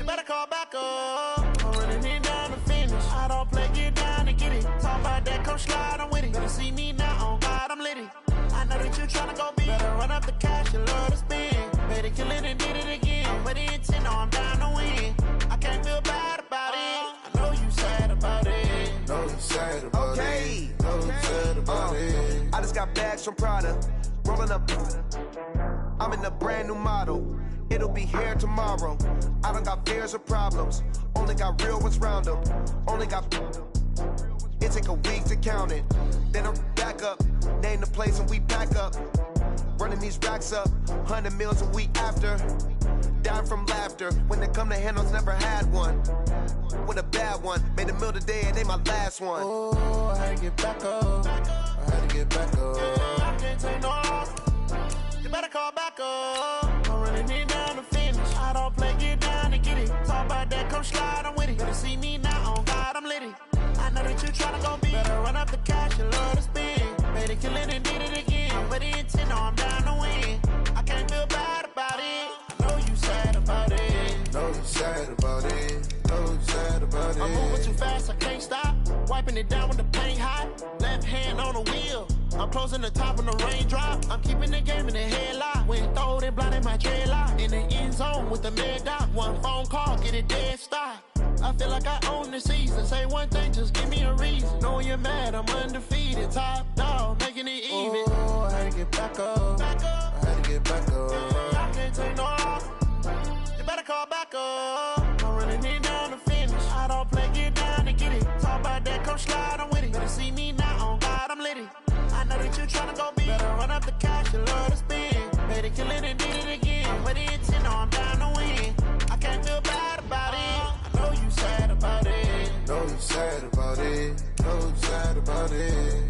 better call back up. I'm running it down to finish. I don't play, get down to get it. Talk about that, come slide, I'm with it. Better see me now, on God, I'm litty. I know that you tryna go big. Better run up the cash, you love to spend. Better kill it and did it again. But the intent, no, I'm down to win. I can't feel bad about it. I know you sad about it. Know you sad about it. Know you sad about it. I just got bags from Prada. Rolling up. I'm in a brand new model. It'll be here tomorrow. I don't got fears or problems. Only got real ones round them. Only got. It take a week to count it. Then I'm back up. Name the place and we pack up. Running these racks up. 100 meals a week after. Down from laughter. When they come to handles, never had one. With a bad one. Made a meal today and they my last one. Oh, I had to get back up. I had to get back up. I can't take no loss. You better call back up. I'm running it down to finish. I don't play, get down to get it. Talk about that, come slide, I'm with it. Better see me now, on God, I'm litty. I know that you tryna go big. Better run up the cash, you love to spend. Better kill it and did it again. But the intent, no, I'm down to win. I can't feel bad about it. I know you sad about it. Know you sad about it. Know you sad about it. I'm moving too fast, I can't stop. Wiping it down with the paint hot. Left hand on the wheel. I'm closing the top when the raindrop. I'm keeping the game in the headlock. When throwed and blinded my dreadlock. In the end zone with the mad dot. One phone call, get it dead stop. I feel like I own the season. Say one thing, just give me a reason. Knowing you're mad, I'm undefeated. Top dog, making it even. Oh, I had to get back up. I had to get back up. I can't take no loss. You better call back up. I'm running it down to finish. I don't play, get down to get it. Talk about that, come slide, I'm with it. Better see me now, on God, I'm litty. I know that you tryna go big. Better run up the cash, you love to spend. Better kill it and did it again. But the intent, no, I'm down to win. I can't feel bad about it. I know you sad about it. Know you sad about it. Know you sad about it.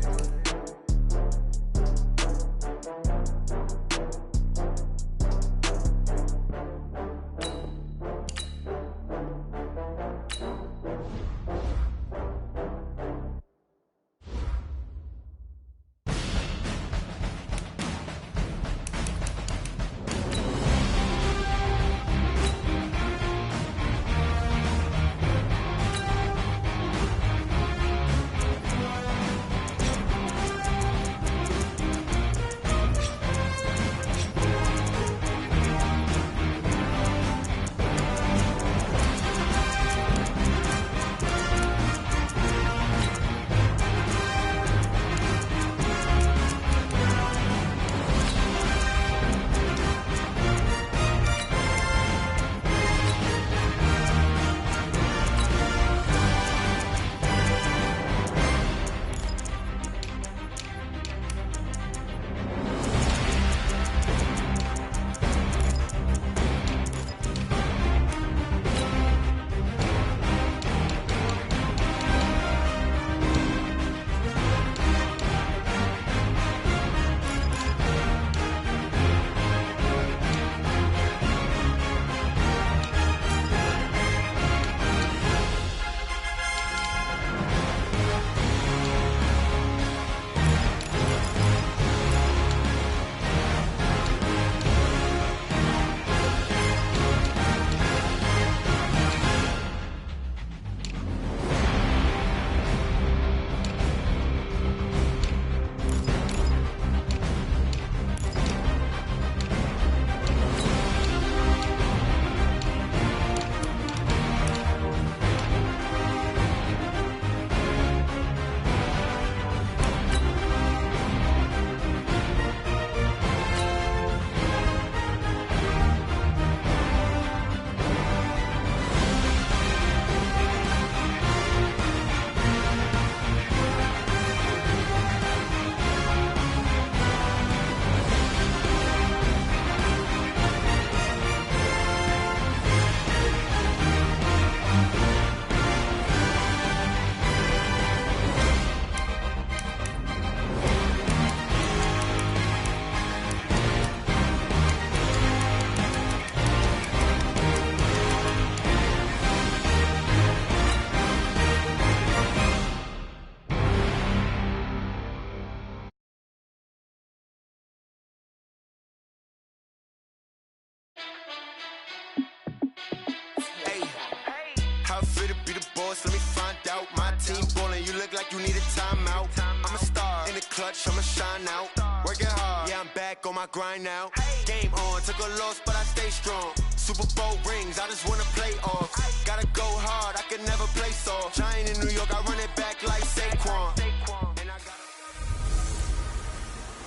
How I feel to be the boss, let me find out. My team ballin', you look like you need a timeout. I'm a star, in the clutch, I'ma shine out. Working hard, yeah, I'm back on my grind now. Game on, took a loss, but I stay strong. Super Bowl rings, I just wanna play off. Gotta go hard, I can never play soft. Giant in New York, I run it back like Saquon.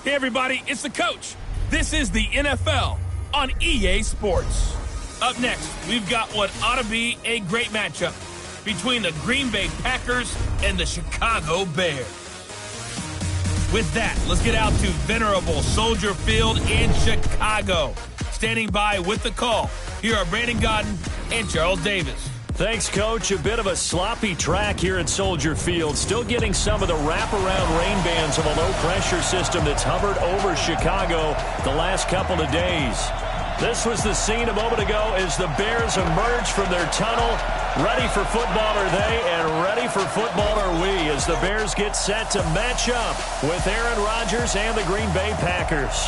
Hey everybody, it's the coach. This is the NFL on EA Sports. Up next, we've got what ought to be a great matchup between the Green Bay Packers and the Chicago Bears. With that, let's get out to venerable Soldier Field in Chicago. Standing by with the call, here are Brandon Godden and Charles Davis. Thanks, Coach. A bit of a sloppy track here at Soldier Field. Still getting some of the wraparound rain bands of a low-pressure system that's hovered over Chicago the last couple of days. This was the scene a moment ago as the Bears emerged from their tunnel. Ready for football are they, and ready for football are we as the Bears get set to match up with Aaron Rodgers and the Green Bay Packers.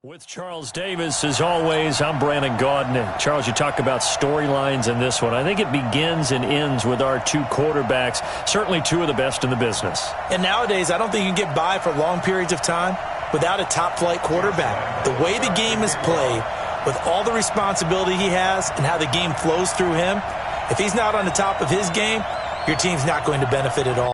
With Charles Davis, as always, I'm Brandon Gaudin. And Charles, you talk about storylines in this one. I think it begins and ends with our two quarterbacks, certainly two of the best in the business. And nowadays, I don't think you can get by for long periods of time without a top-flight quarterback. The way the game is played, with all the responsibility he has and how the game flows through him, if he's not on the top of his game, your team's not going to benefit at all.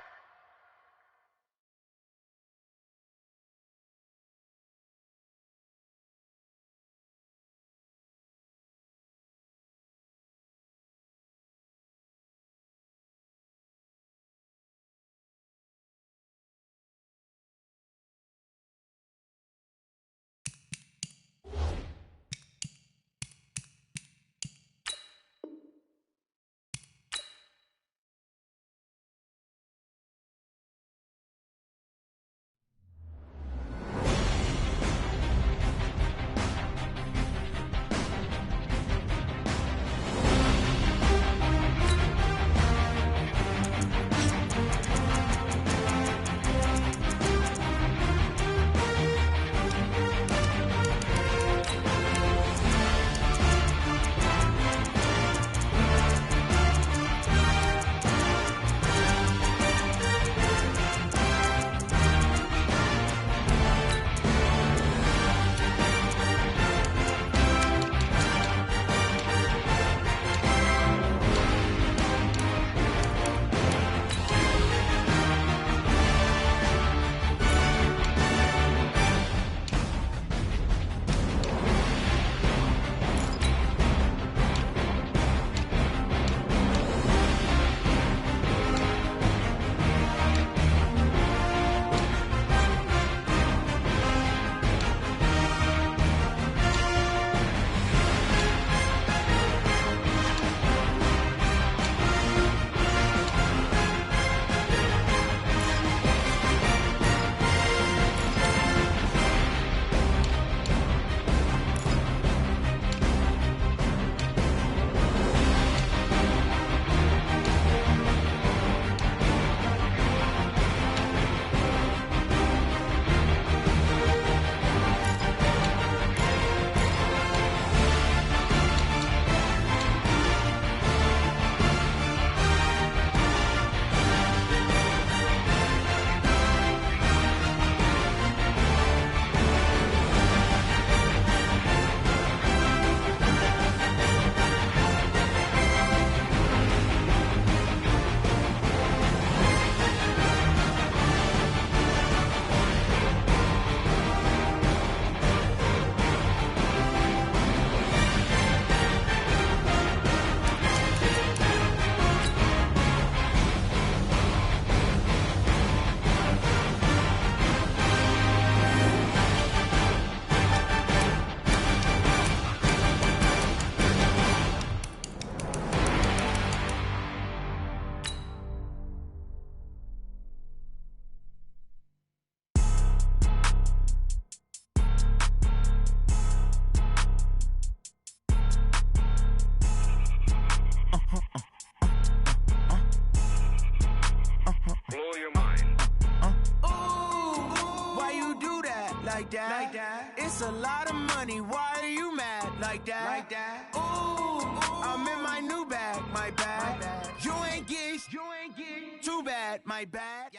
like that. It's a lot of money, why are you mad like that? Ooh, I'm in my new bag, my bad. You ain't getting too bad, my bad.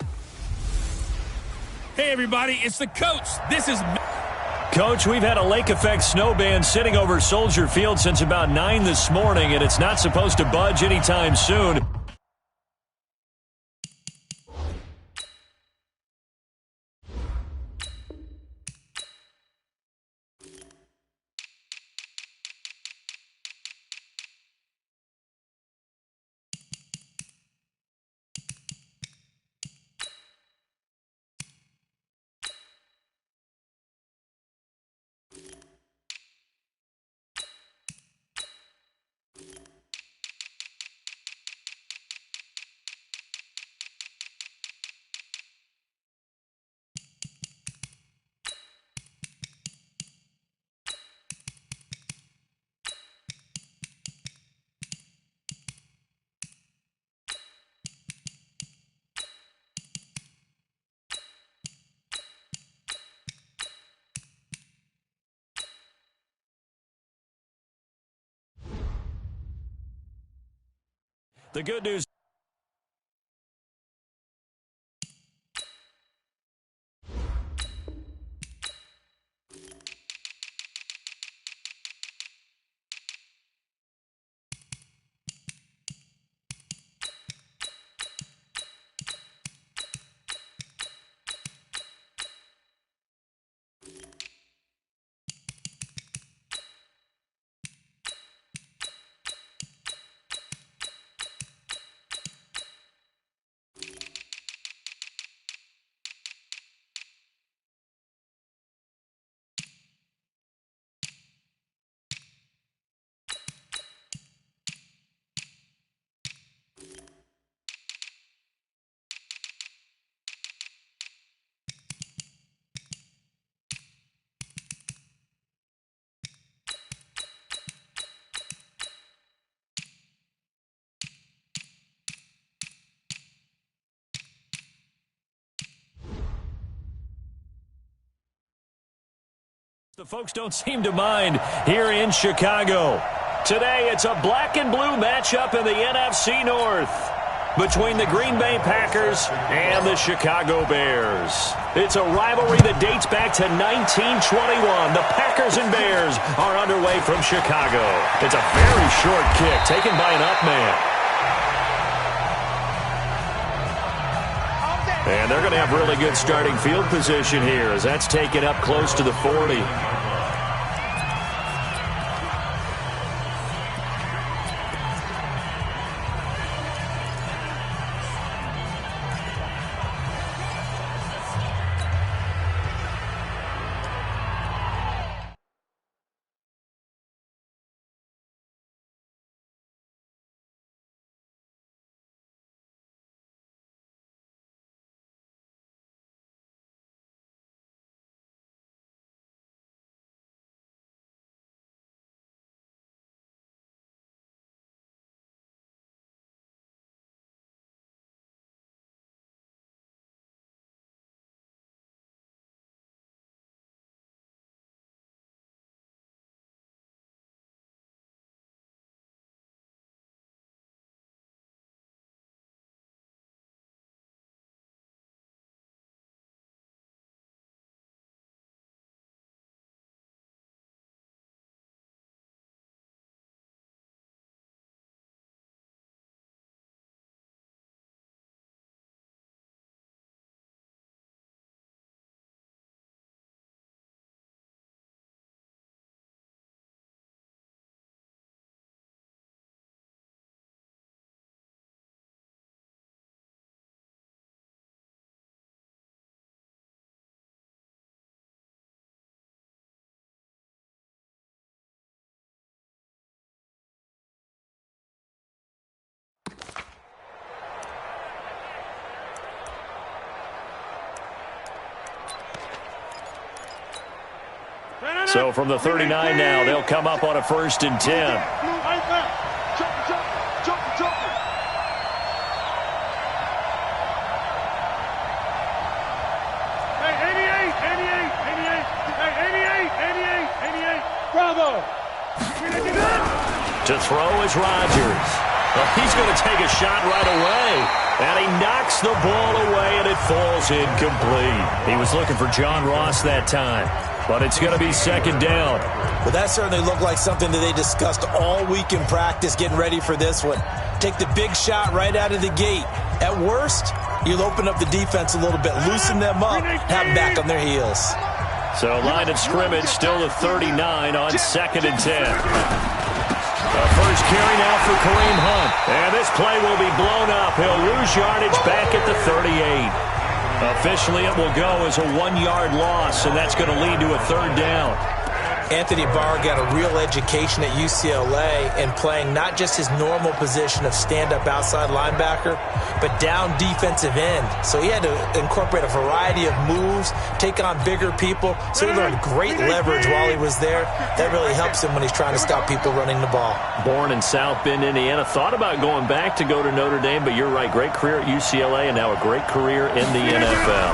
Hey, everybody, it's the coach. This is... Coach, we've had a lake effect snow band sitting over Soldier Field since about 9 this morning, and it's not supposed to budge anytime soon. The good news. The folks don't seem to mind here in Chicago. Today, it's a black and blue matchup in the NFC North between the Green Bay Packers and the Chicago Bears. It's a rivalry that dates back to 1921. The Packers and Bears are underway from Chicago. It's a very short kick taken by an up man. And they're going to have really good starting field position here as that's taken up close to the 40. So from the 39 now, they'll come up on a 1st and 10. To throw is Rodgers. Well, he's going to take a shot right away. And he knocks the ball away, and it falls incomplete. He was looking for John Ross that time, but it's going to be second down. Well, that certainly looked like something that they discussed all week in practice, getting ready for this one. Take the big shot right out of the gate. At worst, you'll open up the defense a little bit, loosen them up, have them back on their heels. So line of scrimmage still the 39 on 2nd and 10. First carry now for Kareem Hunt. And this play will be blown up. He'll lose yardage back at the 38. Officially, it will go as a 1-yard loss, and that's going to lead to a 3rd down. Anthony Barr got a real education at UCLA in playing not just his normal position of stand-up outside linebacker, but down defensive end. So he had to incorporate a variety of moves, take on bigger people. So he learned great leverage while he was there. That really helps him when he's trying to stop people running the ball. Born in South Bend, Indiana. Thought about going back to go to Notre Dame, but you're right. Great career at UCLA and now a great career in the NFL.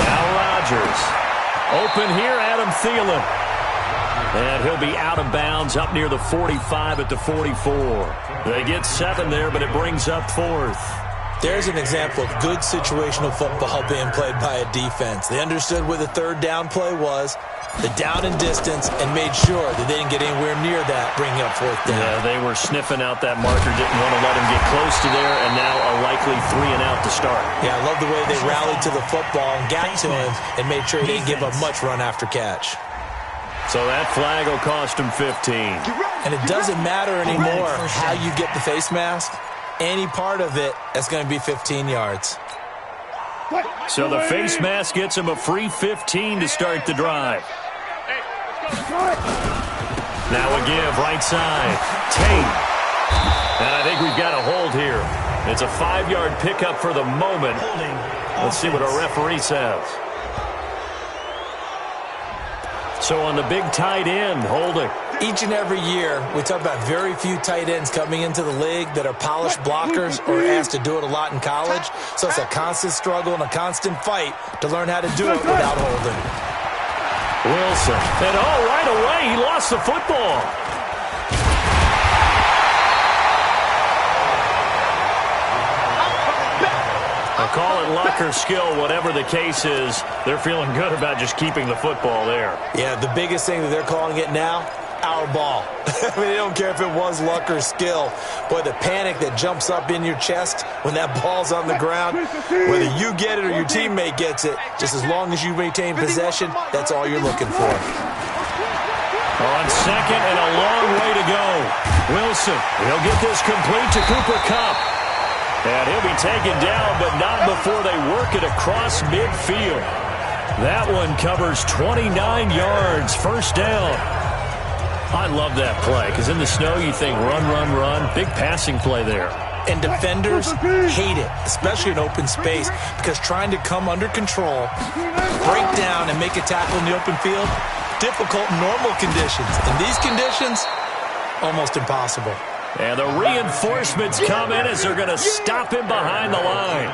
Now Rodgers. Open here, Adam Thielen. And he'll be out of bounds up near the 45 at the 44. They get 7 there, but it brings up 4th. There's an example of good situational football being played by a defense. They understood where the 3rd down play was, the down and distance, and made sure that they didn't get anywhere near that, bringing up 4th down. Yeah, they were sniffing out that marker, didn't want to let him get close to there, and now a likely 3 and out to start. Yeah, I love the way they rallied to the football and got to him and made sure they didn't give up much run after catch. So that flag will cost him 15. And it doesn't matter anymore how you get the face mask. Any part of it, that's going to be 15 yards. So the face mask gets him a free 15 to start the drive. Now a give, right side. Tate. And I think we've got a hold here. It's a 5-yard pickup for the moment. Let's see what our referee says. So on the big tight end, holding. Each and every year, we talk about very few tight ends coming into the league that are polished blockers or asked to do it a lot in college. So it's a constant struggle and a constant fight to learn how to do it without holding. Wilson. And right away, he lost the football. I call it luck or skill, whatever the case is. They're feeling good about just keeping the football there. Yeah, the biggest thing that they're calling it now, our ball. I mean, they don't care if it was luck or skill. Boy, the panic that jumps up in your chest when that ball's on the ground, whether you get it or your teammate gets it, just as long as you maintain possession, that's all you're looking for. On 2nd and a long way to go. Wilson, he'll get this complete to Cooper Kupp. And he'll be taken down, but not before they work it across midfield. That one covers 29 yards, 1st down. I love that play, because in the snow you think run, run, run. Big passing play there. And defenders hate it, especially in open space, because trying to come under control, break down, and make a tackle in the open field, difficult in normal conditions. In these conditions, almost impossible. And the reinforcements come in as they're going to stop him behind the line.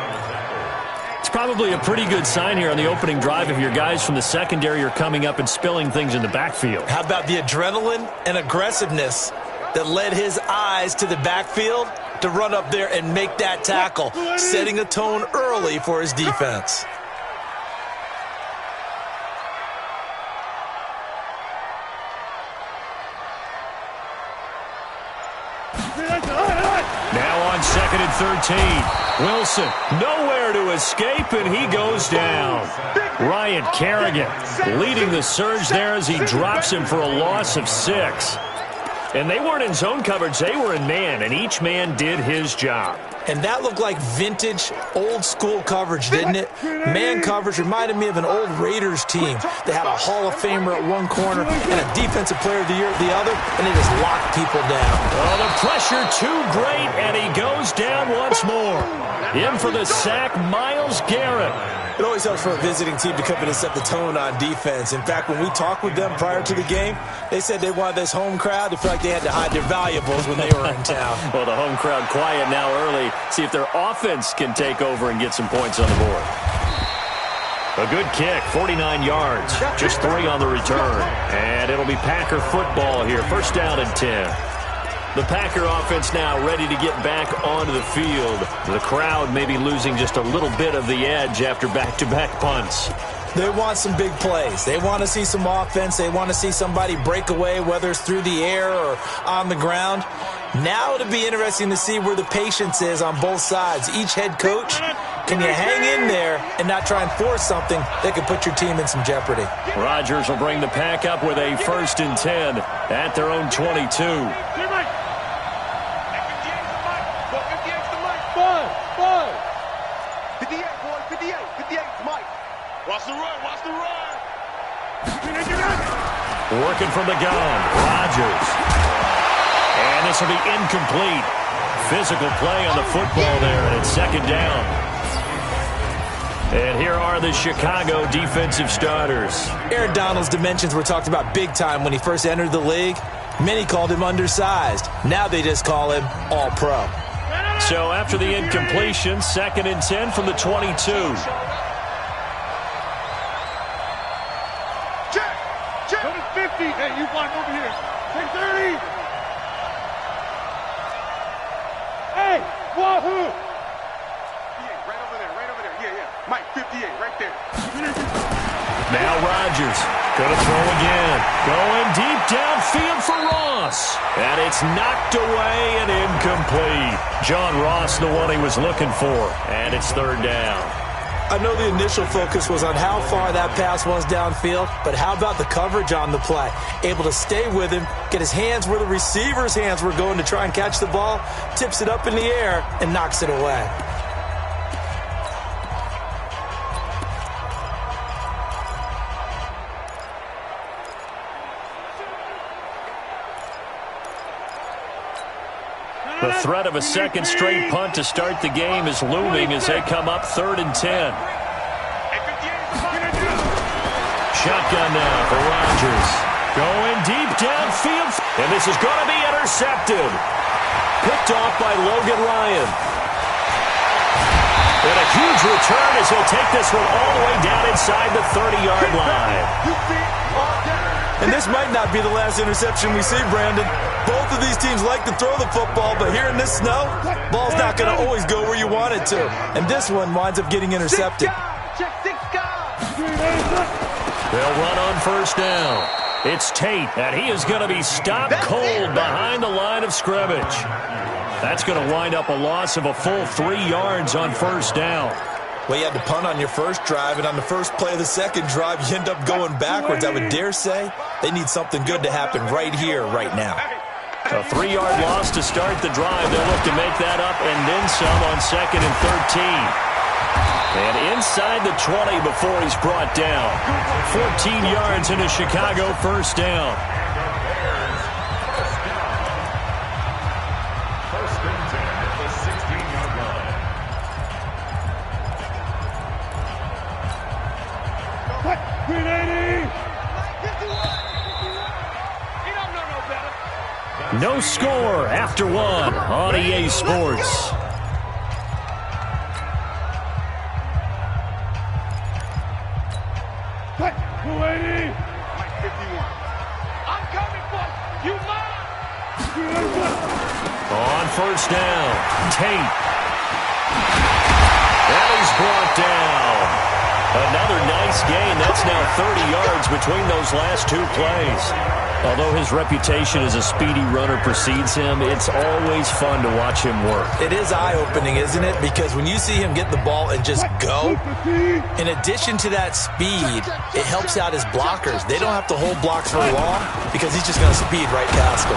It's probably a pretty good sign here on the opening drive if your guys from the secondary are coming up and spilling things in the backfield. How about the adrenaline and aggressiveness that led his eyes to the backfield to run up there and make that tackle, setting a tone early for his defense. Now on 2nd and 13. Wilson, nowhere to escape, and he goes down. Ryan Kerrigan leading the surge there as he drops him for a loss of 6. And they weren't in zone coverage, they were in man, and each man did his job. And that looked like vintage, old-school coverage, didn't it? Man coverage reminded me of an old Raiders team. They had a Hall of Famer at one corner and a Defensive Player of the Year at the other, and they just locked people down. Oh, the pressure too great, and he goes down once more. In for the sack, Myles Garrett. It always helps for a visiting team to come in and set the tone on defense. In fact, when we talked with them prior to the game, they said they wanted this home crowd to feel like they had to hide their valuables when they were in town. Well, the home crowd quiet now early. See if their offense can take over and get some points on the board. A good kick, 49 yards, just 3 on the return. And it'll be Packer football here, first down and 10. The Packer offense now ready to get back onto the field. The crowd may be losing just a little bit of the edge after back-to-back punts. They want some big plays. They want to see some offense. They want to see somebody break away, whether it's through the air or on the ground. Now it'll be interesting to see where the patience is on both sides. Each head coach, can you hang in there and not try and force something that could put your team in some jeopardy? Rodgers will bring the Pack up with a 1st and 10 at their own 22. Watch the run, watch the run. Working from the gun, Rodgers. And this will be incomplete. Physical play on the football there, and it's 2nd down. And here are the Chicago defensive starters. Aaron Donald's dimensions were talked about big time when he first entered the league. Many called him undersized. Now they just call him all-pro. So after the incompletion, 2nd and 10 from the 22. Hey, you block over here. Take 30. Hey, wahoo. 58, right over there, right over there. Yeah, yeah. Mike, 58, right there. Now Rodgers going to throw again. Going deep downfield for Ross. And it's knocked away and incomplete. John Ross, the one he was looking for. And it's 3rd down. I know the initial focus was on how far that pass was downfield, but how about the coverage on the play? Able to stay with him, get his hands where the receiver's hands were going to try and catch the ball, tips it up in the air, and knocks it away. The threat of a 2nd straight punt to start the game is looming as they come up 3rd and 10. Shotgun now for Rodgers. Going deep downfield. And this is going to be intercepted. Picked off by Logan Ryan. And a huge return as he'll take this one all the way down inside the 30-yard line. And this might not be the last interception we see, Brandon. Both of these teams like to throw the football, but here in this snow, ball's not going to always go where you want it to. And this one winds up getting intercepted. They'll run on 1st down. It's Tate, and he is going to be stopped cold behind the line of scrimmage. That's going to wind up a loss of a full 3 yards on 1st down. Well, you had to punt on your first drive, and on the first play of the second drive, you end up going backwards. I would dare say they need something good to happen right here, right now. A 3-yard loss to start the drive. They'll look to make that up and then some on 2nd and 13. And inside the 20 before he's brought down. 14 yards into Chicago, 1st down. No score after 1 on EA Sports. Cut, 280. Mike 51. I'm coming for you, man. On 1st down, Tate. And he's brought down. Another nice gain. That's now 30 yards between those last 2 plays. Although his reputation as a speedy runner precedes him, it's always fun to watch him work. It is eye-opening, isn't it? Because when you see him get the ball and just go, in addition to that speed, it helps out his blockers. They don't have to hold blocks for long because he's just going to speed right past them.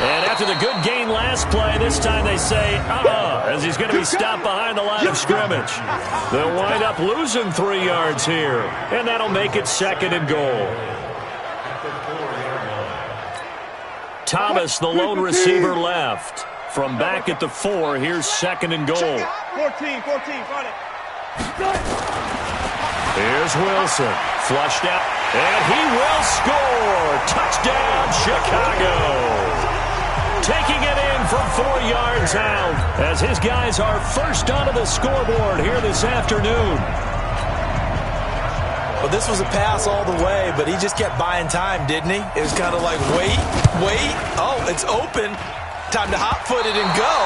And after the good gain last play, this time they say, as he's going to be stopped behind the line of scrimmage. They'll wind up losing 3 yards here, and that'll make it 2nd and goal. Thomas, the lone receiver, left. From back at the 4, here's 2nd and goal. 14, got it. Here's Wilson, flushed out, and he will score. Touchdown, Chicago. Taking it in from 4 yards out as his guys are first onto the scoreboard here this afternoon. Well, this was a pass all the way, but he just kept buying time, didn't he? It was kind of like, wait. Oh, it's open. Time to hot-foot it and go.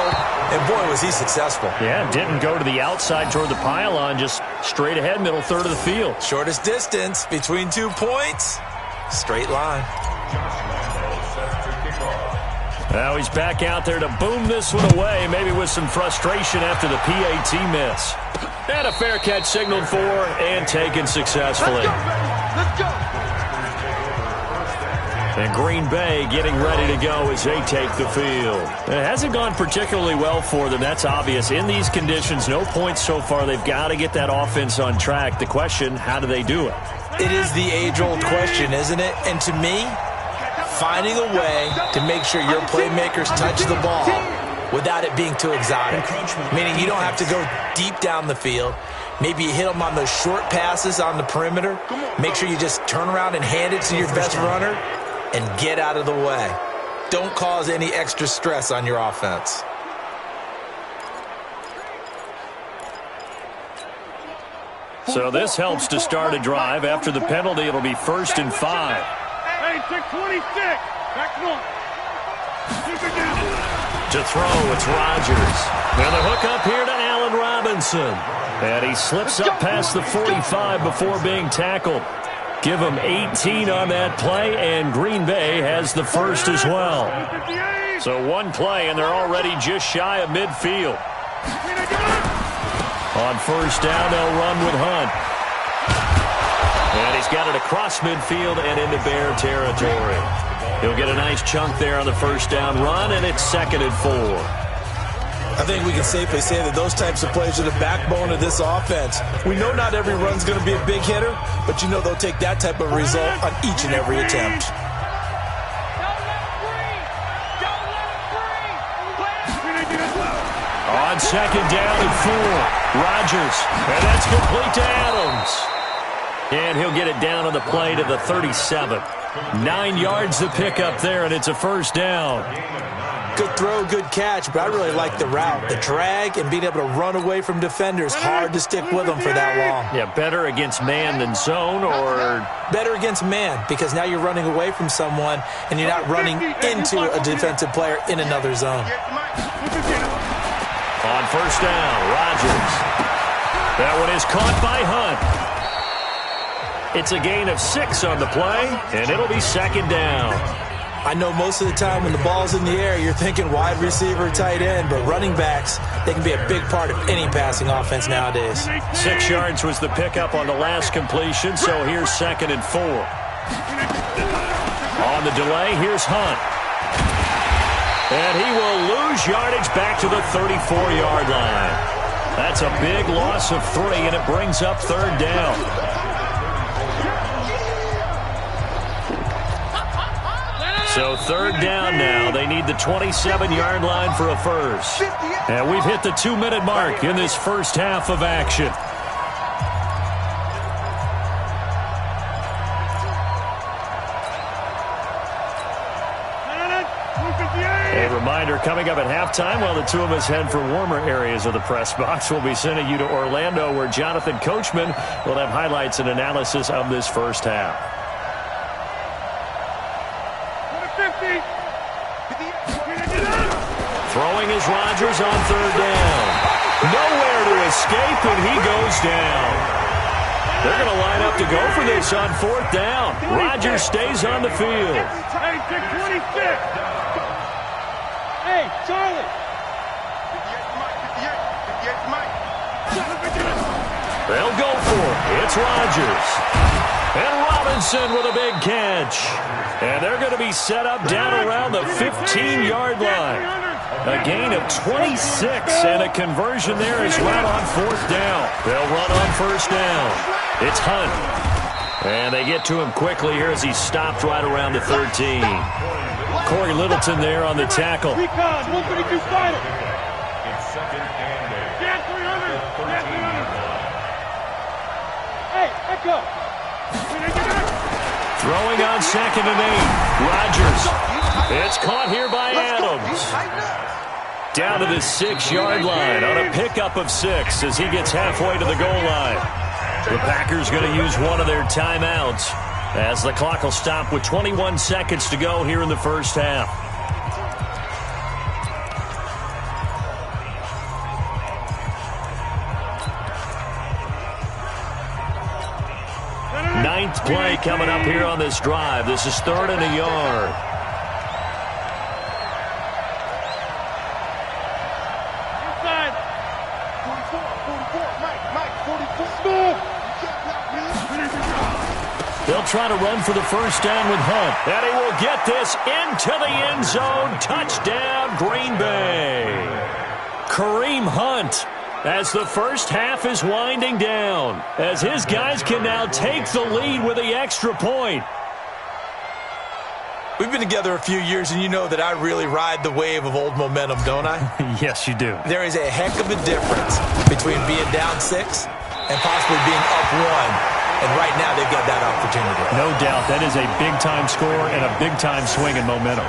And, boy, was he successful. Yeah, didn't go to the outside toward the pylon, just straight ahead, middle third of the field. Shortest distance between 2 points. Straight line. Now he's back out there to boom this one away, maybe with some frustration after the PAT miss. And a fair catch signaled for and taken successfully. Let's go. And Green Bay getting ready to go as they take the field. It hasn't gone particularly well for them. That's obvious. In these conditions, no points so far. They've got to get that offense on track. The question, how do they do it? It is the age-old question, isn't it? And to me, finding a way to make sure your playmakers touch the ball without it being too exotic. Meaning you don't have to go deep down the field. Maybe you hit them on those short passes on the perimeter. Make sure you just turn around and hand it to your best runner and get out of the way. Don't cause any extra stress on your offense. So this helps to start a drive. After the penalty, it'll be 1st and 5. Hey, 626. Back one. To throw, it's Rodgers. And the hook up here to Allen Robinson. And he slips up past the 45 before being tackled. Give him 18 on that play, and Green Bay has the first as well. So one play, and they're already just shy of midfield. On 1st down, they'll run with Hunt. And he's got it across midfield and into Bear territory. He'll get a nice chunk there on the 1st down run, and it's 2nd and 4. I think we can safely say that those types of plays are the backbone of this offense. We know not every run's going to be a big hitter, but you know they'll take that type of result on each and every attempt. On 2nd down and 4, Rodgers, and that's complete to Adams. And he'll get it down on the play to the 37. 9 yards to pick up there, and it's a 1st down. Good throw, good catch, but I really like the route. The drag and being able to run away from defenders, hard to stick with them for that long. Yeah, better against man than zone, or? Better against man, because now you're running away from someone and you're not running into a defensive player in another zone. On 1st down, Rodgers. That one is caught by Hunt. It's a gain of 6 on the play, and it'll be 2nd down. I know most of the time when the ball's in the air, you're thinking wide receiver, tight end, but running backs, they can be a big part of any passing offense nowadays. 6 yards was the pickup on the last completion, so here's 2nd and 4. On the delay, here's Hunt. And he will lose yardage back to the 34-yard line. That's a big loss of 3, and it brings up 3rd down. So 3rd down now. They need the 27-yard line for a first. And we've hit the 2-minute mark in this first half of action. A reminder, coming up at halftime, while the two of us head for warmer areas of the press box, we'll be sending you to Orlando, where Jonathan Coachman will have highlights and analysis of this first half. Throwing is Rodgers on 3rd down. Nowhere to escape, and he goes down. They're going to line up to go for this on 4th down. Rodgers stays on the field. Hey, 626. Hey, Charlie. 58 Mike. They'll go for it. It's Rodgers. And Robinson with a big catch. And they're going to be set up down around the 15-yard line. A gain of 26, and a conversion there is right on 4th down. They'll run on 1st down. It's Hunt. And they get to him quickly here as he's stopped right around the 13. Corey Littleton there on the tackle. Recon, 132 final. It's 2nd and 8. Get 300. Get 300. Hey, echo. Throwing on 2nd and 8. Rodgers. It's caught here by Adams. Down to the 6-yard line on a pickup of 6 as he gets halfway to the goal line. The Packers going to use one of their timeouts as the clock will stop with 21 seconds to go here in the first half. Ninth play coming up here on this drive. This is 3rd and a yard. Inside. 44, Mike, 44. They'll try to run for the first down with Hunt. And he will get this into the end zone. Touchdown, Green Bay. Kareem Hunt, as the first half is winding down, as his guys can now take the lead with the extra point. We've been together a few years, and you know that I really ride the wave of old momentum, don't I? Yes, you do. There is a heck of a difference between being down 6 and possibly being up 1. And right now, they've got that opportunity. No doubt. That is a big-time score and a big-time swing in momentum.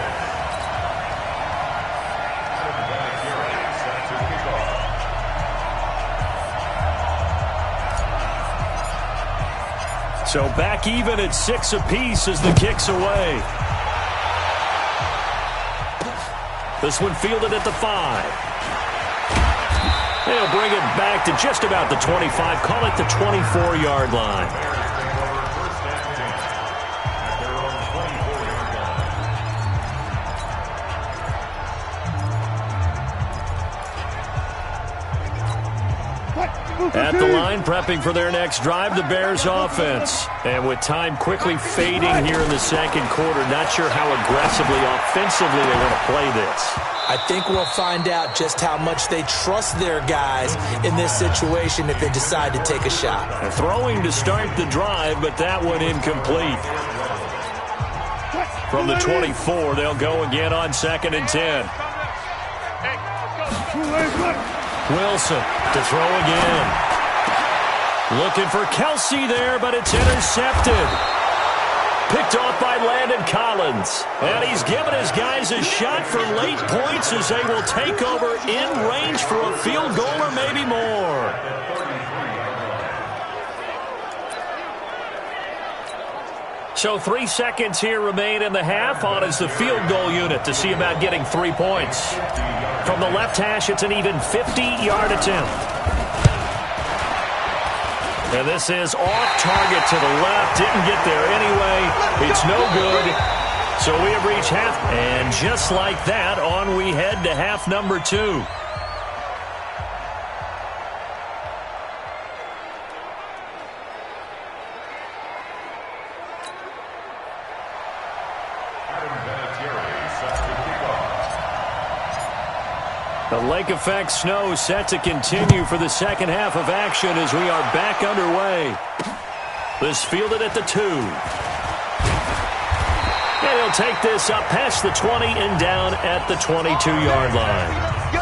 So back even at 6 apiece as the kick's away. This one fielded at the 5. They'll bring it back to just about the 25. Call it the 24-yard line. At the line, prepping for their next drive, the Bears offense. And with time quickly fading here in the second quarter, not sure how aggressively, offensively they want to play this. I think we'll find out just how much they trust their guys in this situation if they decide to take a shot. They're throwing to start the drive, but that one incomplete. From the 24, they'll go again on 2nd and 10. Wilson to throw again. Looking for Kelsey there, but it's intercepted. Picked off by Landon Collins. And he's given his guys a shot for late points as they will take over in range for a field goal or maybe more. So 3 seconds here remain in the half. On is the field goal unit to see about getting 3 points. From the left hash, it's an even 50-yard attempt. And this is off target to the left. Didn't get there anyway. It's no good. So we have reached half. And just like that, on we head to half number 2. The lake effect snow set to continue for the second half of action as we are back underway. This fielded at the 2. And he'll take this up past the 20 and down at the 22-yard line.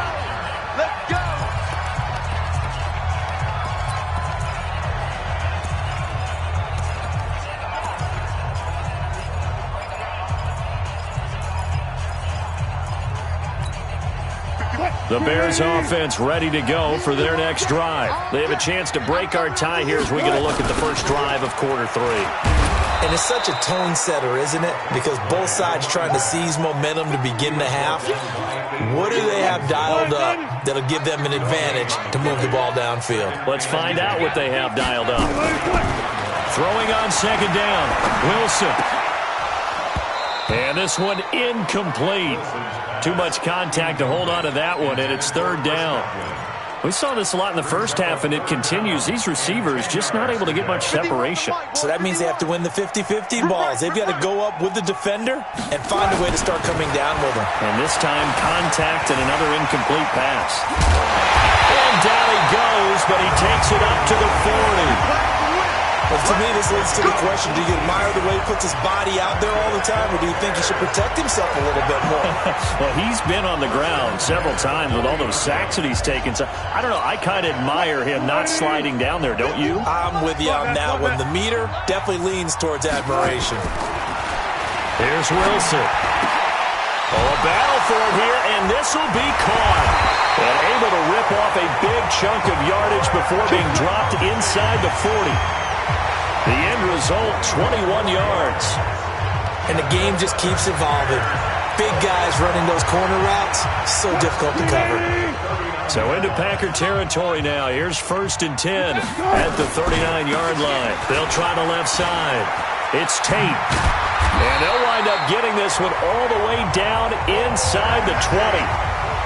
The Bears offense ready to go for their next drive. They have a chance to break our tie here as we get a look at the first drive of quarter 3. And it's such a tone setter, isn't it? Because both sides trying to seize momentum to begin the half. What do they have dialed up that'll give them an advantage to move the ball downfield? Let's find out what they have dialed up. Throwing on 2nd down. Wilson. And this one incomplete. Too much contact to hold on to that one, and it's 3rd down. We saw this a lot in the first half, and it continues. These receivers just not able to get much separation. So that means they have to win the 50-50 balls. They've got to go up with the defender and find a way to start coming down with them. And this time, contact and another incomplete pass. And down he goes, but he takes it up to the 40. Well, to me, this leads to the question, do you admire the way he puts his body out there all the time, or do you think he should protect himself a little bit more? Well, he's been on the ground several times with all those sacks that he's taken. So, I don't know, I kind of admire him not sliding down there, don't you? I'm with you on that one. The meter definitely leans towards admiration. Here's Wilson. Oh, a battle for it here, and this will be caught. And able to rip off a big chunk of yardage before being dropped inside the 40. The end result, 21 yards. And the game just keeps evolving. Big guys running those corner routes, so difficult to cover. So into Packer territory now. Here's 1st and 10 at the 39-yard line. They'll try the left side. It's Tate. And they'll wind up getting this one all the way down inside the 20.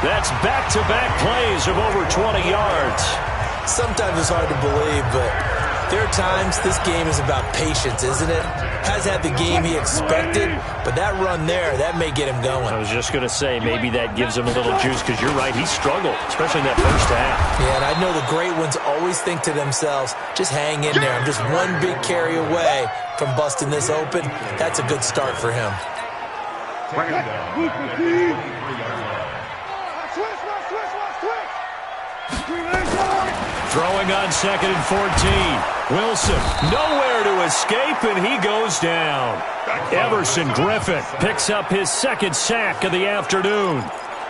That's back-to-back plays of over 20 yards. Sometimes it's hard to believe, but there are times this game is about patience, isn't it? Has had the game he expected, but that run there, that may get him going. I was just going to say, maybe that gives him a little juice, because you're right, he struggled, especially in that first half. Yeah, and I know the great ones always think to themselves, just hang in there. I'm just one big carry away from busting this open. That's a good start for him. Throwing on 2nd and 14. Wilson, nowhere to escape, and he goes down. Everson Griffin picks up his 2nd sack of the afternoon.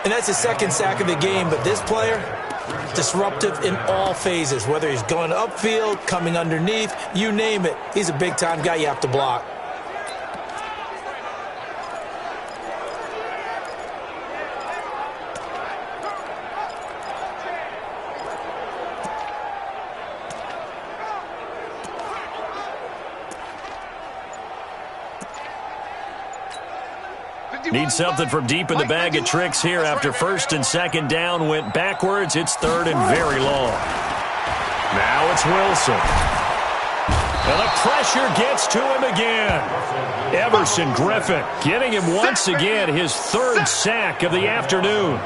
And that's his 2nd sack of the game, but this player, disruptive in all phases, whether he's going upfield, coming underneath, you name it. He's a big-time guy you have to block. Need something from deep in the bag of tricks here after 1st and 2nd down went backwards. It's 3rd and very long. Now it's Wilson. And the pressure gets to him again. Everson Griffin getting him once again his 3rd sack of the afternoon.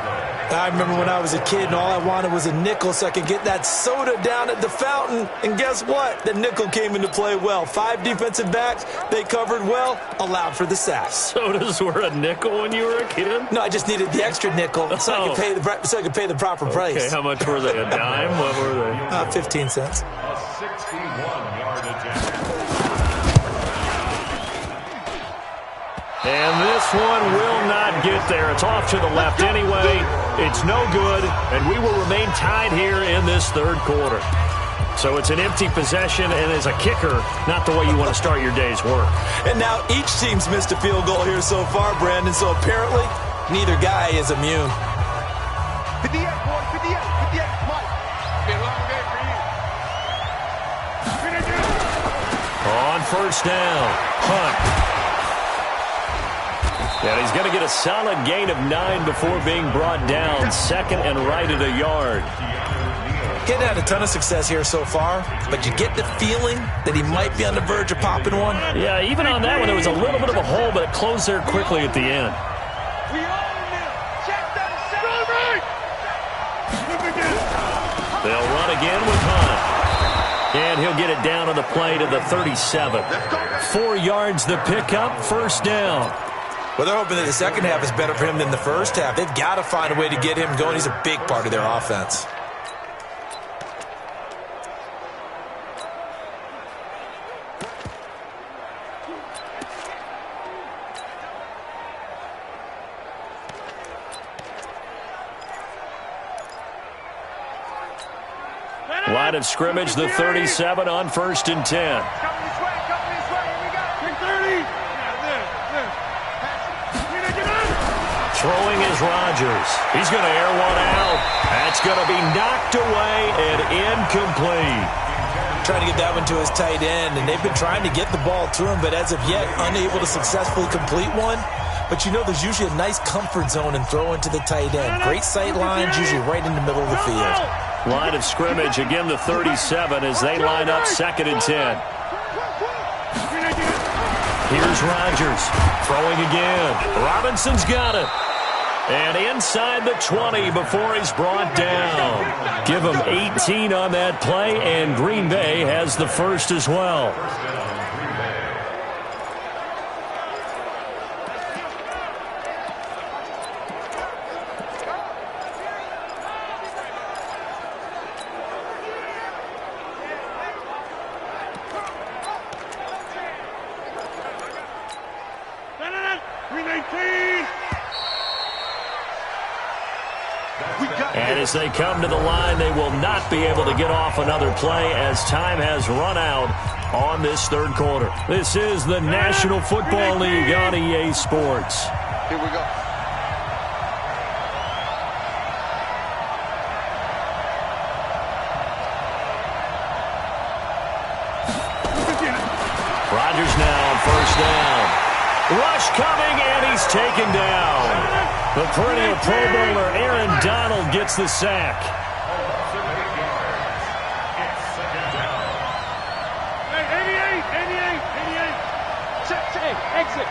I remember when I was a kid and all I wanted was a nickel so I could get that soda down at the fountain. And guess what? The nickel came into play well. 5 defensive backs, they covered well, allowed for the sack. Sodas were a nickel when you were a kid? No, I just needed the extra nickel so I could pay the proper price. Okay, how much were they? A dime? What were they? 15 cents. A 61-yard attempt. And this one will not get there. It's off to the left anyway. It's no good, and we will remain tied here in this 3rd quarter. So it's an empty possession, and as a kicker, not the way you want to start your day's work. And now each team's missed a field goal here so far, Brandon, so apparently neither guy is immune. 58, boy, 58, Mike. Been a long day for you. On 1st down, Hunt. And he's going to get a solid gain of 9 before being brought down. 2nd and right at a yard. Getting had a ton of success here so far, but you get the feeling that he might be on the verge of popping one. Yeah, even on that one, there was a little bit of a hole, but it closed there quickly at the end. They'll run again with Hunt. And he'll get it down on the play to the 37. 4 yards the pickup, 1st down. Well, they're hoping that the 2nd half is better for him than the 1st half. They've got to find a way to get him going. He's a big part of their offense. Line of scrimmage, the 37 on 1st and 10. Throwing is Rodgers. He's going to air one out. That's going to be knocked away and incomplete. Trying to get that one to his tight end, and they've been trying to get the ball to him, but as of yet, unable to successfully complete one. But you know there's usually a nice comfort zone in throwing to the tight end. Great sight lines, usually right in the middle of the field. Line of scrimmage, again the 37 as they line up 2nd and 10. Here's Rodgers throwing again. Robinson's got it. And inside the 20 before he's brought down. Give him 18 on that play, and Green Bay has the 1st as well. And as they come to the line, they will not be able to get off another play as time has run out on this third quarter. This is the National Football League on EA Sports. Here we go. Rodgers now on first down. Rush coming, and he's taken down. The perennial Pro Bowler Aaron Donald gets the sack. Exit.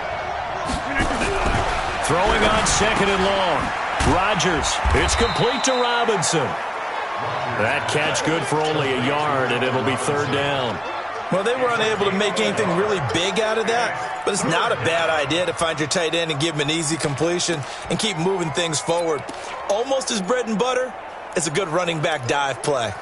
Throwing on second and long. Rodgers. It's complete to Robinson. That catch good for only a yard, and it'll be third down. Well, they were unable to make anything really big out of that, but it's not a bad idea to find your tight end and give him an easy completion and keep moving things forward. Almost his bread and butter. It's a good running back dive play.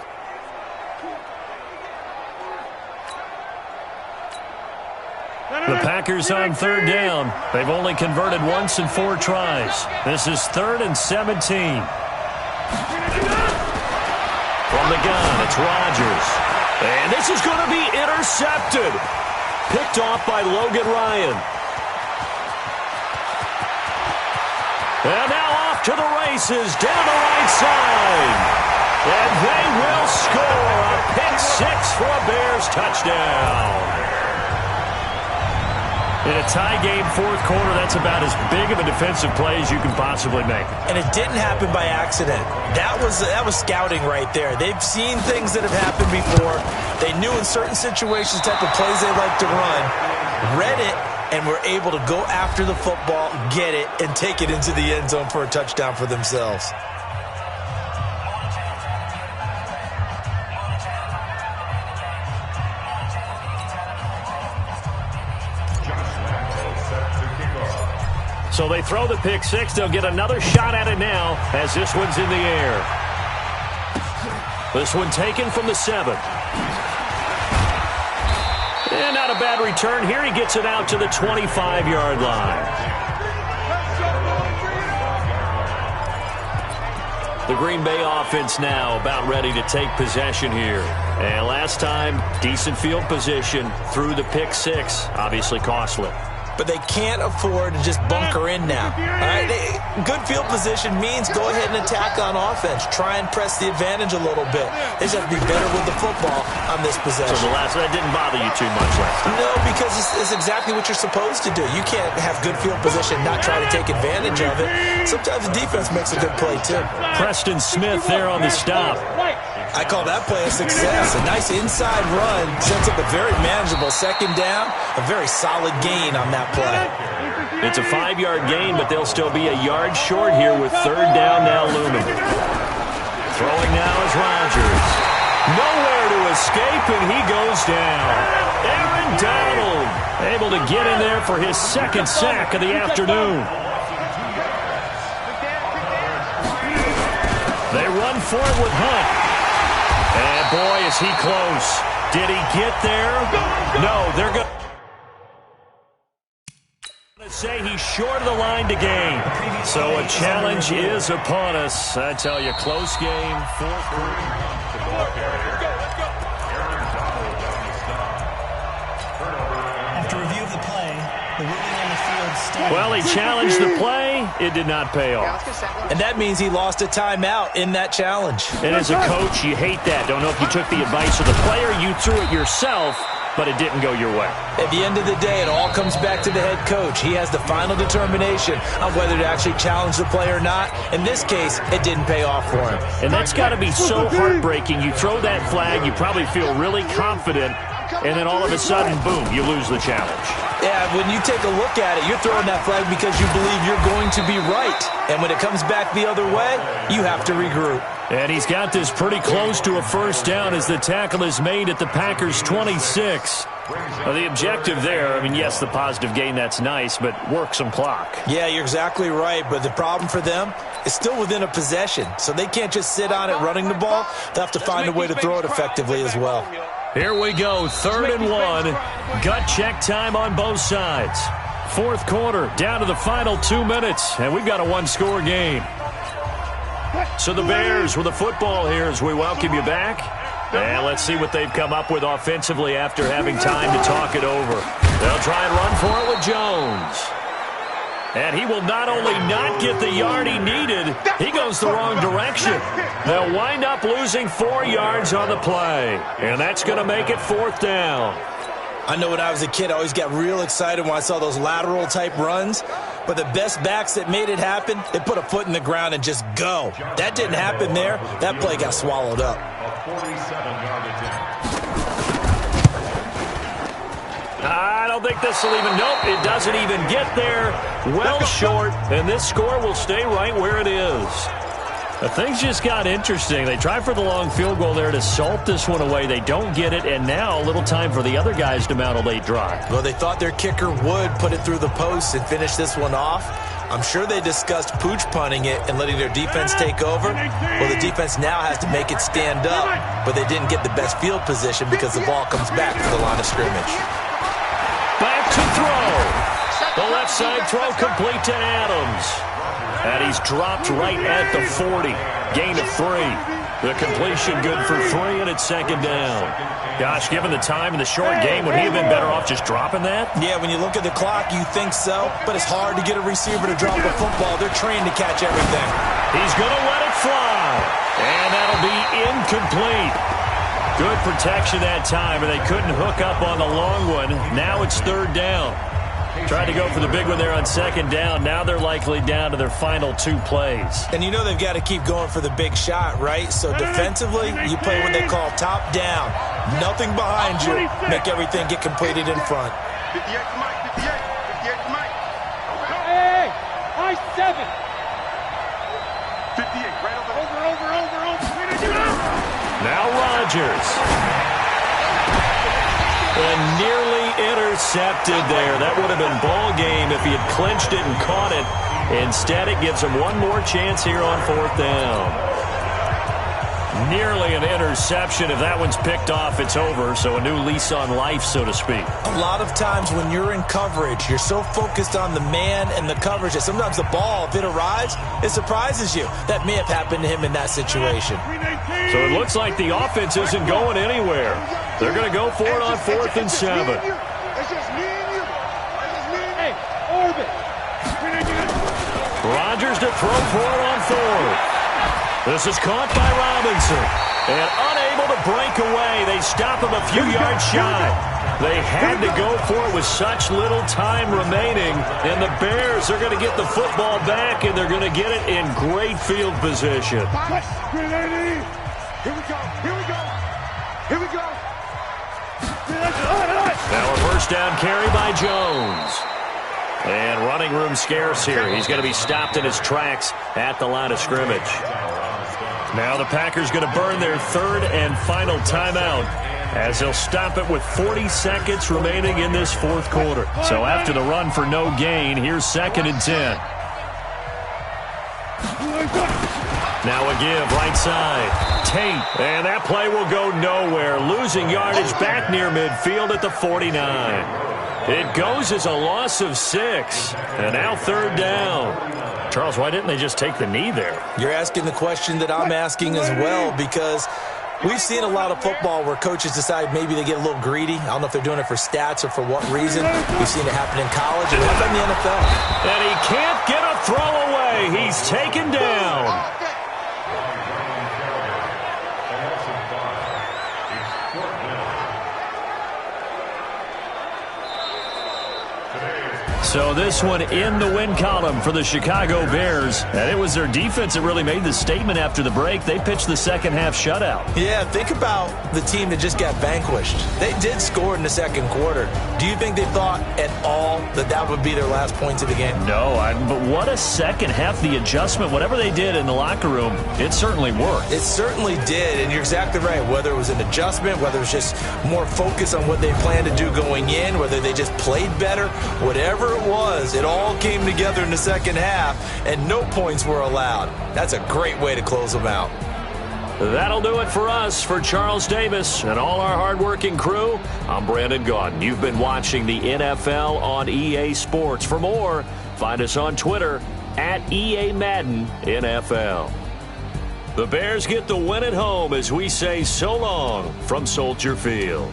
The Packers on third down. They've only converted once in 4 tries. This is 3rd and 17. From the gun, it's Rodgers. And this is going to be intercepted. Picked off by Logan Ryan. And now off to the races down the right side. And they will score a pick 6 for a Bears touchdown. In a tie game, fourth quarter, that's about as big of a defensive play as you can possibly make. And it didn't happen by accident. That was scouting right there. They've seen things that have happened before. They knew in certain situations the type of plays they like to run, read it, and were able to go after the football, get it, and take it into the end zone for a touchdown for themselves. So they throw the pick 6. They'll get another shot at it now as this one's in the air. This one taken from the 7. And not a bad return. Here he gets it out to the 25-yard line. The Green Bay offense now about ready to take possession here. And last time, decent field position through the pick 6. Obviously costly. But they can't afford to just bunker in now. All right? Good field position means go ahead and attack on offense. Try and press the advantage a little bit. They just have to be better with the football on this possession. So that didn't bother you too much last time? No, because it's exactly what you're supposed to do. You can't have good field position and not try to take advantage of it. Sometimes the defense makes a good play, too. Preston Smith there on the stop. I call that play a success. A nice inside run sets up a very manageable second down. A very solid gain on that play. It's a 5-yard gain, but they'll still be a yard short here with third down now looming. Throwing now is Rodgers. Nowhere to escape, and he goes down. Aaron Donald able to get in there for his second sack of the afternoon. They run forward with Hunt. And boy, is he close. Did he get there? No, they're going to say he's short of the line to gain. So a challenge is upon us. I tell you, close game, fourth quarter. After review of the play, the ruling on the field stands. Well, he challenged the play. It did not pay off. And that means he lost a timeout in that challenge. And as a coach, you hate that. Don't know if you took the advice of the player, you threw it yourself, but it didn't go your way. At the end of the day, it all comes back to the head coach. He has the final determination on whether to actually challenge the play or not. In this case, it didn't pay off for him. And that's got to be so heartbreaking. You throw that flag, you probably feel really confident, and then all of a sudden, boom, you lose the challenge. Yeah, when you take a look at it, you're throwing that flag because you believe you're going to be right. And when it comes back the other way, you have to regroup. And he's got this pretty close to a first down as the tackle is made at the Packers' 26. Well, the objective there, I mean, yes, the positive gain, that's nice, but work some clock. Yeah, you're exactly right, but the problem for them is still within a possession. So they can't just sit on it running the ball. They'll have to find a way to throw it effectively as well. Here we go, 3rd and 1. Gut check time on both sides. Fourth quarter, down to the final 2 minutes, and we've got a one-score game. So the Bears with the football here as we welcome you back. And let's see what they've come up with offensively after having time to talk it over. They'll try and run for it with Jones. And he will not only not get the yard he needed, he goes the wrong direction. They'll wind up losing 4 yards on the play. And that's going to make it 4th down. I know when I was a kid, I always got real excited when I saw those lateral-type runs. But the best backs that made it happen, they put a foot in the ground and just go. That didn't happen there. That play got swallowed up. I don't think this will even, nope, it doesn't even get there. Well short, and this score will stay right where it is. Things just got interesting. They try for the long field goal there to salt this one away. They don't get it, and now a little time for the other guys to mount a late drive. Well, they thought their kicker would put it through the post and finish this one off. I'm sure they discussed pooch punting it and letting their defense take over. Well, the defense now has to make it stand up, but they didn't get the best field position because the ball comes back to the line of scrimmage. Back to throw. The left side throw complete to Adams. And he's dropped right at the 40. Gain of 3. The completion good for 3, and it's 2nd down. Gosh, given the time in the short game, would he have been better off just dropping that? Yeah, when you look at the clock, you think so. But it's hard to get a receiver to drop a football. They're trained to catch everything. He's going to let it fly. And that'll be incomplete. Good protection that time, and they couldn't hook up on the long one. Now it's 3rd down. Tried to go for the big one there on 2nd down. Now they're likely down to their final 2 plays. And you know they've got to keep going for the big shot, right? So defensively, you play what they call top down. Nothing behind you. Make everything get completed in front. 58 to Mike, 58. 58 to Mike. Hey, I 7. 58, right over. Now Rodgers. And nearly intercepted there. That would have been ball game if he had clinched it and caught it. Instead, it gives him one more chance here on 4th down. Nearly an interception. If that one's picked off, it's over. So a new lease on life, so to speak. A lot of times when you're in coverage, you're so focused on the man and the coverage that sometimes the ball, if it arrives, it surprises you. That may have happened to him in that situation. So it looks like the offense isn't going anywhere. They're going to go for it on 4th and 7. It's just me and you. Hey, orbit. Rodgers to throw for it on 4th. This is caught by Robinson. And unable to break away. They stop him a few yards shy. They had to go for it with such little time remaining. And the Bears are going to get the football back, and they're going to get it in great field position. Here we go. Here we go. Here we go. Now a 1st down carry by Jones. And running room scarce here. He's going to be stopped in his tracks at the line of scrimmage. Now the Packers going to burn their 3rd and final timeout as they'll stop it with 40 seconds remaining in this 4th quarter. So after the run for no gain, here's 2nd and 10. Now a give, right side. Tate, and that play will go nowhere. Losing yardage back near midfield at the 49. It goes as a loss of 6. And now 3rd down. Charles, why didn't they just take the knee there? You're asking the question that I'm asking as well, because we've seen a lot of football where coaches decide maybe they get a little greedy. I don't know if they're doing it for stats or for what reason. We've seen it happen in college and happen in the NFL. And he can't get a throw away. He's taken down. So this one in the win column for the Chicago Bears. And it was their defense that really made the statement after the break. They pitched the second half shutout. Yeah, think about the team that just got vanquished. They did score in the 2nd quarter. Do you think they thought at all that that would be their last points of the game? No, but what a second half. The adjustment, whatever they did in the locker room, it certainly worked. It certainly did, and you're exactly right. Whether it was an adjustment, whether it was just more focus on what they planned to do going in, whether they just played better, whatever it was, it all came together in the 2nd half, and no points were allowed. That's a great way to close them out. That'll do it for us. For Charles Davis and all our hardworking crew, I'm Brandon Gaudin. You've been watching the NFL on EA Sports. For more, find us on Twitter @EA Madden NFL. The Bears get the win at home as we say so long from Soldier Field.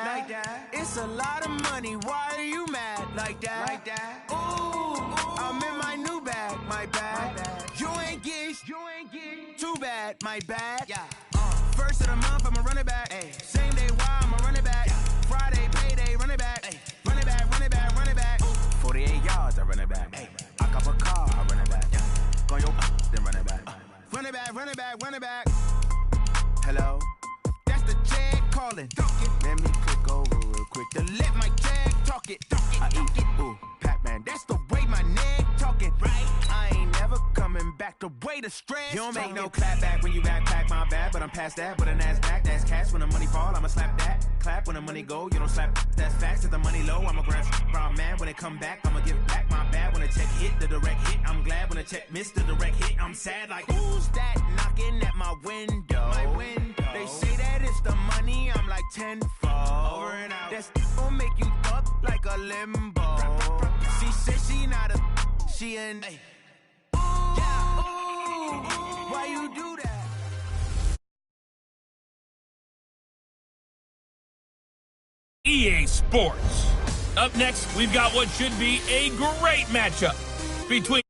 that. It's a lot of money. Why are you mad like that? Ooh, I'm in my new bag, my bad. You ain't get too bad, my bad. First of the month, I'ma run it back. Same day, why I'ma run it back. Friday, payday, run it back. Run it back, run it back, run it back. 48 yards, I run it back. I cop a car, I run it back. Go yo, then run it back. Run it back, run it back, run it back. Hello? That's the jag calling. Let me click over real quick to let my jag talk it. I eat it, ooh, Pac-Man. That's the way my neck talking. Right? I ain't never coming back the way the stress. You don't make no clap back when you backpack, my bad, but I'm past that. With a NASDAQ, that's cash. When the money fall, I'ma slap that. Clap when the money go, you don't slap. That's facts. If the money low, I'ma grab brown man. When it come back, I'ma give back my bad. When the check hit, the direct hit, I'm glad. When the check missed the direct hit, I'm sad. Like, who's that knocking at my window? They say that it's the money, I'm like tenfold. Over and out. That's gon' make you up like a limbo. She said she not a, she an. Ooh, why you do that? EA Sports. Up next, we've got what should be a great matchup between